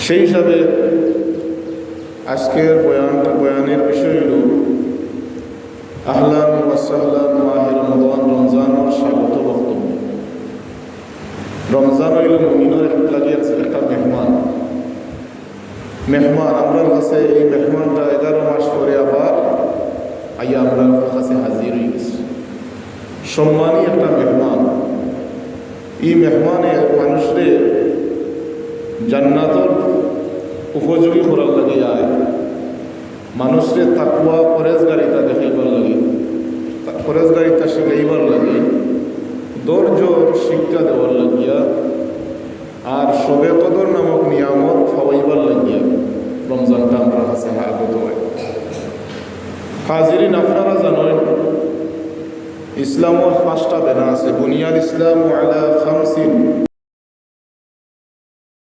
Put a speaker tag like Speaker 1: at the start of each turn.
Speaker 1: সেই হিসাবে আজকের বয়ানের বিষয় হল আহলান ওয়া সাহলান মাহে রমজান, রমজানের স্বাগত বক্তব্য। রমজান হইল মুমিনের একটা মেহমান। আমরা কাছে এই মেহমানটা 11 মাস পরে আবার আইয়া আমরা কাছে হাজির হয়ে গেছি। সম্মানী একটা মেহমান। এই মেহমানে মানুষের জান্নাতর উপযোগী করার লাগে যায়, মানুষের তাকওয়া পরেজগারিতা দেখাইবার লাগে, পরেজগারিতা শিখাইবার লাগে, ধৈর্যর শিক্ষা দেওয়ার লাগিয়া, আর শবে কদর নামক নিয়ামত ফাওয়াইবার লাগিয়া রমজানটা আমরা কাছে আগত হয়। হাজিরিন, আপনারা জানেন ইসলামের 5টা বেনা আছে। বুনিয়াল ইসলাম আলা খামসিন